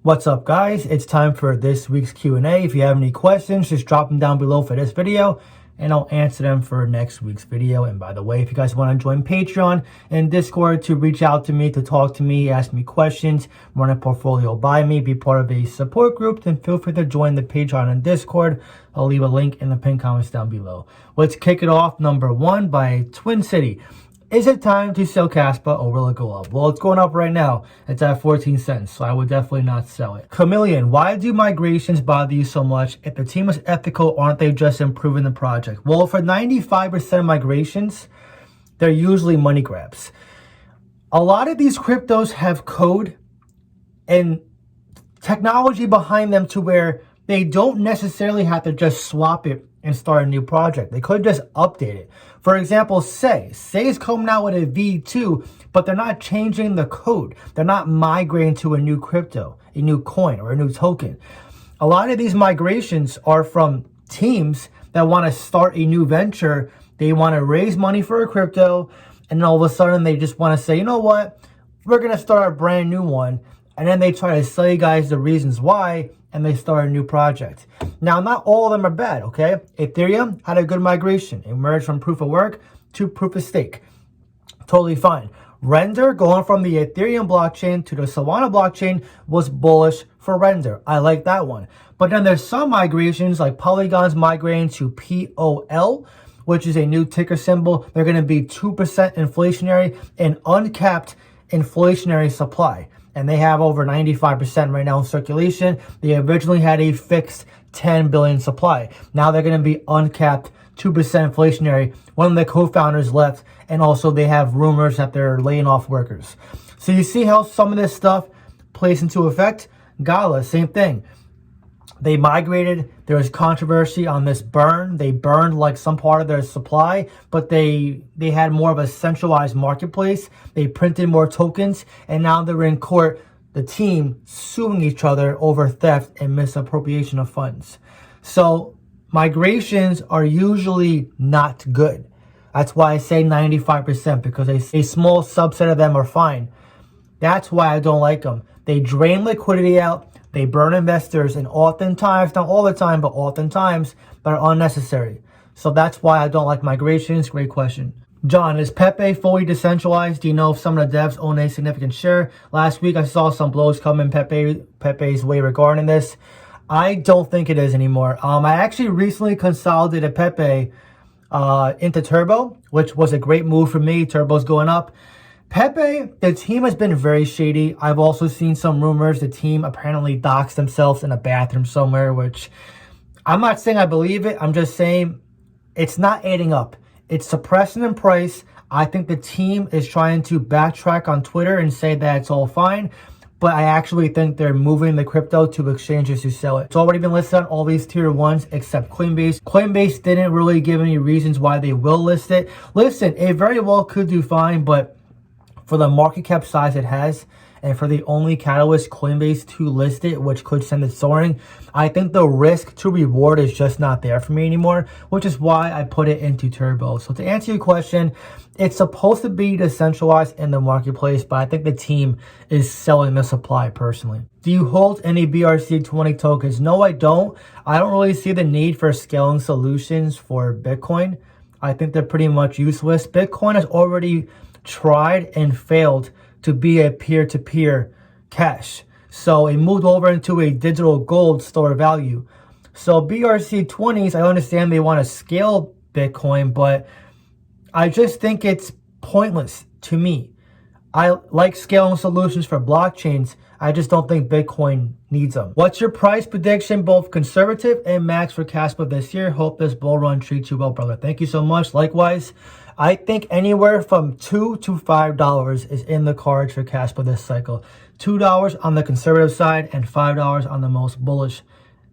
What's up, guys? It's time for this week's Q&A. If you have any questions, just drop them down below for this video and I'll answer them for next week's video. And by the way, if you guys want to join Patreon and Discord to reach out to me, to talk to me, ask me questions, run a portfolio by me, be part of a support group, then feel free to join the Patreon and Discord. I'll leave a link in the pinned comments down below. Let's kick it off. Number 1 by Twin City. Is it time to sell Kaspa or will it go up? Well, it's going up right now. It's at 14 cents, so I would definitely not sell it. Chameleon, why do migrations bother you so much? If the team is ethical, aren't they just improving the project? Well, for 95% of migrations, they're usually money grabs. A lot of these cryptos have code and technology behind them to where they don't necessarily have to just swap it and start a new project. They could just update it. For example, Say is coming out with a V2, but they're not changing the code. They're not migrating to a new crypto, a new coin, or a new token. A lot of these migrations are from teams that want to start a new venture. They want to raise money for a crypto, and then all of a sudden they just want to say, you know what? We're going to start a brand new one. And then they try to sell you guys the reasons why, and they start a new project. Now, not all of them are bad, okay? Ethereum had a good migration. It merged from proof of work to proof of stake. Totally fine. Render, going from the Ethereum blockchain to the Solana blockchain, was bullish for Render. I like that one. But then there's some migrations, like Polygon's migrating to POL, which is a new ticker symbol. They're going to be 2% inflationary and uncapped inflationary supply. And they have over 95% right now in circulation. They originally had a fixed 10 billion supply. Now they're going to be uncapped, 2% inflationary. One of the co-founders left, and also they have rumors that they're laying off workers. So you see how some of this stuff plays into effect? Gala, same thing. They migrated. There was controversy on this burn. They burned like some part of their supply, but they had more of a centralized marketplace. They printed more tokens, and now they're in court, the team suing each other over theft and misappropriation of funds. So migrations are usually not good. That's why I say 95%, because a small subset of them are fine. That's why I don't like them. They drain liquidity out. They burn investors, and oftentimes, not all the time, but oftentimes, they're unnecessary. So that's why I don't like migrations. Great question. John, is Pepe fully decentralized? Do you know if some of the devs own a significant share? Last week, I saw some blows come in Pepe's way regarding this. I don't think it is anymore. I actually recently consolidated Pepe into Turbo, which was a great move for me. Turbo's going up. Pepe, the team has been very shady. I've also seen some rumors the team apparently doxed themselves in a bathroom somewhere, which I'm not saying I believe it. I'm just saying it's not adding up. It's suppressing in price. I think the team is trying to backtrack on Twitter and say that it's all fine, but I actually think they're moving the crypto to exchanges to sell it. It's already been listed on all these tier 1s except Coinbase. Coinbase didn't really give any reasons why they will list it. Listen, it very well could do fine, but for the market cap size it has, and for the only catalyst Coinbase to list it, which could send it soaring, I think the risk to reward is just not there for me anymore, which is why I put it into Turbo. So to answer your question, it's supposed to be decentralized in the marketplace, but I think the team is selling the supply personally. Do you hold any BRC20 tokens? No, I don't. I don't really see the need for scaling solutions for Bitcoin. I think they're pretty much useless. Bitcoin has already tried and failed to be a peer-to-peer cash. So it moved over into a digital gold store of value. So BRC20s, I understand they want to scale Bitcoin, but I just think it's pointless to me. I like scaling solutions for blockchains. I just don't think Bitcoin needs them. What's your price prediction, both conservative and max, for Kaspa this year? Hope this bull run treats you well, brother. Thank you so much. Likewise, I think anywhere from $2 to $5 is in the cards for Kaspa this cycle. $2 on the conservative side and $5 on the most bullish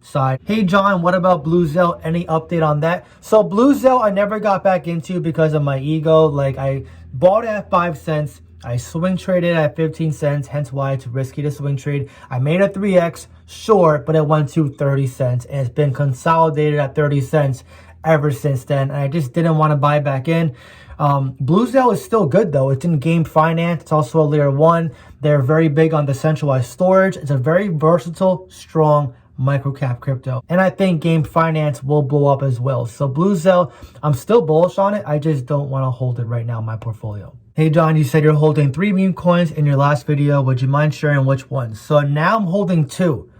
side. Hey John, what about Bluezel? Any update on that? So Bluezel I never got back into because of my ego. Like, I bought it at 5 cents. I swing traded at 15 cents, hence why it's risky to swing trade. I made a 3x short, but it went to 30 cents and it's been consolidated at 30 cents ever since then. And I just didn't want to buy back in. Bluezel is still good though. It's in game finance. It's also a layer 1. They're very big on decentralized storage. It's a very versatile, strong microcap crypto. And I think game finance will blow up as well. So Bluezel, I'm still bullish on it. I just don't want to hold it right now in my portfolio. Hey John, you said you're holding 3 meme coins in your last video. Would you mind sharing which ones? So now I'm holding 2.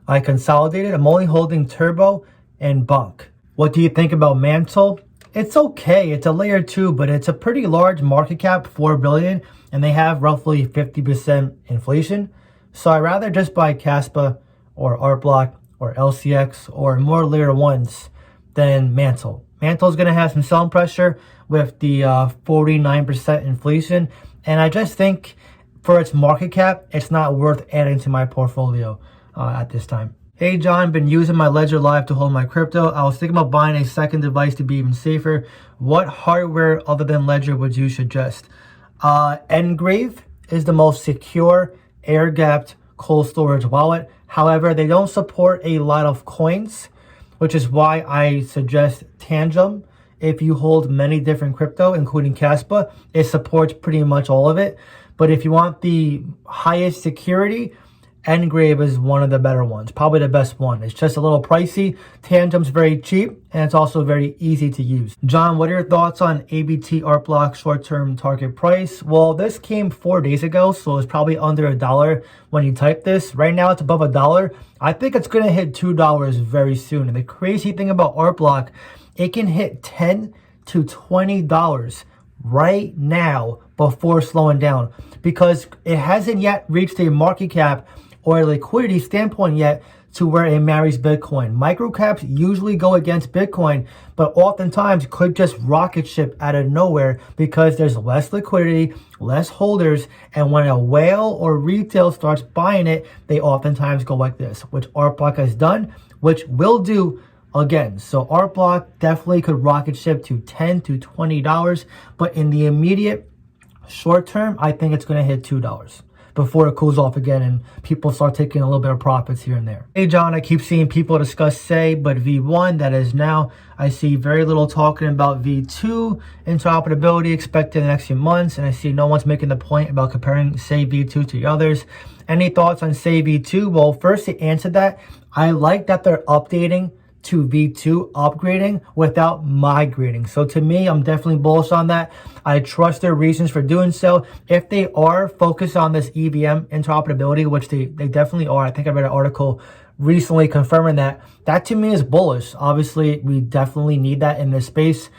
I consolidated. I'm only holding Turbo and Bunk. What do you think about Mantle? It's okay. It's a layer 2, but it's a pretty large market cap, 4 billion, and they have roughly 50% inflation. So I'd rather just buy Kaspa or Arcblock or LCX or more layer 1s than Mantle. Mantle is going to have some selling pressure with the 49% inflation. And I just think for its market cap, it's not worth adding to my portfolio at this time. Hey John, been using my Ledger Live to hold my crypto. I was thinking about buying a second device to be even safer. What hardware other than Ledger would you suggest? Engrave is the most secure, air-gapped cold storage wallet. However, they don't support a lot of coins, which is why I suggest Tangem. If you hold many different crypto, including Kaspa, it supports pretty much all of it. But if you want the highest security, Engrave is one of the better ones, probably the best one. It's just a little pricey. Tangem's very cheap, and it's also very easy to use. John, what are your thoughts on ABT Arcblock short-term target price? Well, this came 4 days ago, so it's probably under $1 when you type this. Right now, it's above $1. I think it's going to hit $2 very soon. And the crazy thing about Arcblock, it can hit $10 to $20 right now before slowing down because it hasn't yet reached a market cap or a liquidity standpoint yet to where it marries Bitcoin. Microcaps usually go against Bitcoin, but oftentimes could just rocket ship out of nowhere because there's less liquidity, less holders, and when a whale or retail starts buying it, they oftentimes go like this, which Arcblock has done, which will do again. So Arcblock definitely could rocket ship to $10 to $20, but in the immediate short term, I think it's going to hit $2 before it cools off again and people start taking a little bit of profits here and there. Hey John, I keep seeing people discuss Say, but V1, that is now, I see very little talking about V2 interoperability expected in the next few months, and I see no one's making the point about comparing Say V2 to the others. Any thoughts on Say V2? Well, first to answer that, I like that they're updating to V2, upgrading without migrating. So to me, I'm definitely bullish on that. I trust their reasons for doing so. If they are focused on this EVM interoperability, which they definitely are, I think I read an article recently confirming that to me is bullish. Obviously, we definitely need that in this space.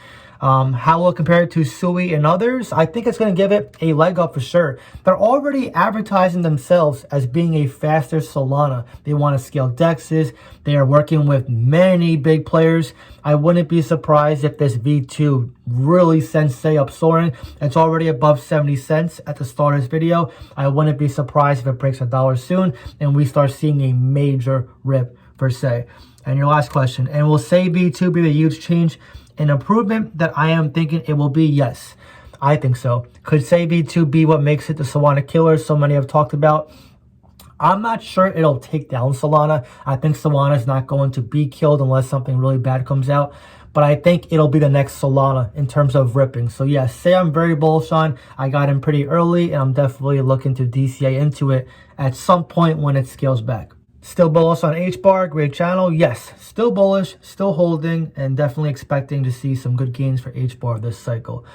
How will it compare to Sui and others? I think it's going to give it a leg up for sure. They're already advertising themselves as being a faster Solana. They want to scale DEXs. They are working with many big players. I wouldn't be surprised if this V2 really sends Say up soaring. It's already above 70 cents at the start of this video. I wouldn't be surprised if it breaks $1 soon and we start seeing a major rip for Say. And your last question, and will Say V2 be the huge change an improvement that I am thinking it will be? Yes, I think so. Could Say V2 be what makes it the Solana killer so many have talked about? I'm not sure it'll take down Solana. I think Solana is not going to be killed unless something really bad comes out. But I think it'll be the next Solana in terms of ripping. So yes, Say I'm very bullish on. I got in pretty early and I'm definitely looking to DCA into it at some point when it scales back. Still bullish on HBAR, great channel. Yes, still bullish, still holding, and definitely expecting to see some good gains for HBAR this cycle.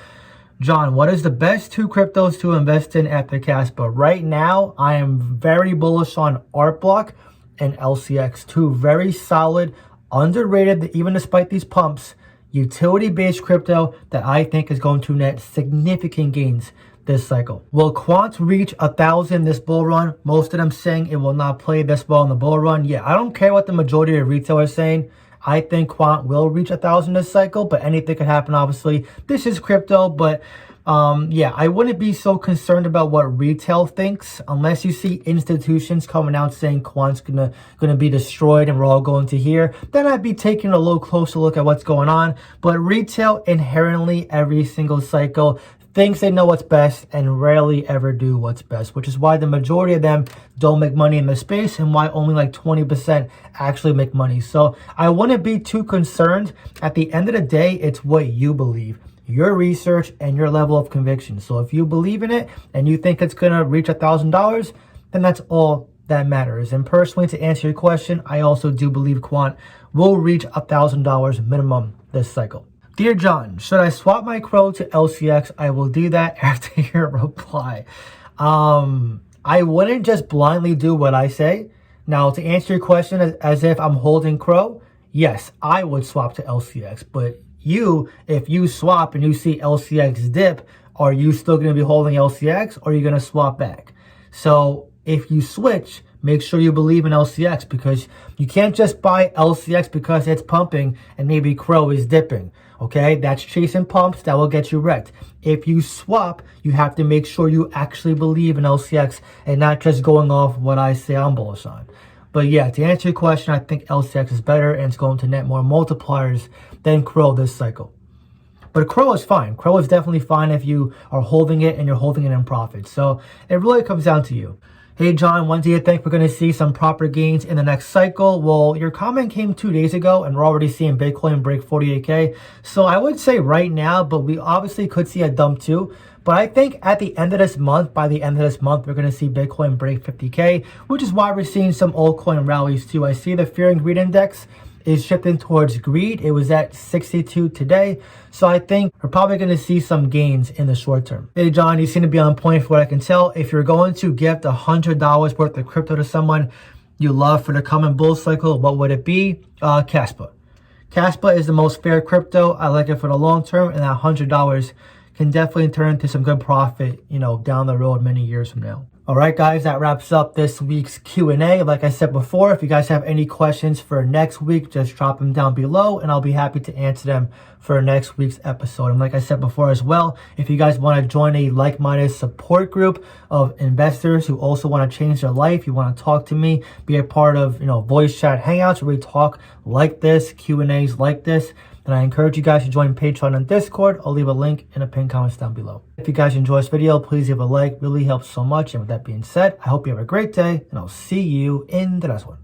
John, what is the best 2 cryptos to invest in after Kaspa? Right now, I am very bullish on Arcblock and LCX. 2 very solid, underrated, even despite these pumps, utility-based crypto that I think is going to net significant gains this cycle. Will Quant reach 1,000 this bull run? Most of them saying it will not play this well in the bull run. Yeah, I don't care what the majority of retail are saying. I think Quant will reach 1,000 this cycle, but anything could happen, obviously. This is crypto, but yeah, I wouldn't be so concerned about what retail thinks unless you see institutions coming out saying Quant's gonna be destroyed and we're all going to here. Then I'd be taking a little closer look at what's going on. But retail inherently every single cycle thinks they know what's best and rarely ever do what's best, which is why the majority of them don't make money in the space and why only like 20% actually make money. So I wouldn't be too concerned. At the end of the day, it's what you believe, your research and your level of conviction. So if you believe in it and you think it's going to reach $1,000, then that's all that matters. And personally, to answer your question, I also do believe Quant will reach $1,000 minimum this cycle. Dear John, should I swap my CRO to LCX? I will do that after your reply. I wouldn't just blindly do what I say. Now, to answer your question as if I'm holding CRO, yes, I would swap to LCX. But you, if you swap and you see LCX dip, are you still going to be holding LCX or are you going to swap back? So if you switch, make sure you believe in LCX, because you can't just buy LCX because it's pumping and maybe CRO is dipping. Okay, that's chasing pumps. That will get you wrecked. If you swap, you have to make sure you actually believe in LCX and not just going off what I say I'm bullish on. But yeah, to answer your question, I think LCX is better and it's going to net more multipliers than CRO this cycle. But CRO is fine. CRO is definitely fine if you are holding it and you're holding it in profit. So it really comes down to you. Hey John, when do you think we're going to see some proper gains in the next cycle? Well, your comment came 2 days ago and we're already seeing Bitcoin break 48K. So I would say right now, but we obviously could see a dump too. But I think at the end of this month, by the end of this month, we're going to see Bitcoin break 50K, which is why we're seeing some altcoin rallies too. I see the Fear and Greed Index is shifting towards greed. It was at 62 today. So I think we're probably going to see some gains in the short term. Hey, John, you seem to be on point for what I can tell. If you're going to gift $100 worth of crypto to someone you love for the coming bull cycle, what would it be? Kaspa. Kaspa is the most fair crypto. I like it for the long term, and that $100 can definitely turn into some good profit, down the road many years from now. All right, guys, that wraps up this week's Q&A. Like I said before, if you guys have any questions for next week, just drop them down below and I'll be happy to answer them for next week's episode. And like I said before as well, if you guys want to join a like-minded support group of investors who also want to change their life, you want to talk to me, be a part of, voice chat hangouts where we talk like this, Q&As like this, and I encourage you guys to join Patreon and Discord. I'll leave a link in the pinned comments down below. If you guys enjoy this video, please leave a like. Really helps so much. And with that being said, I hope you have a great day, and I'll see you in the next one.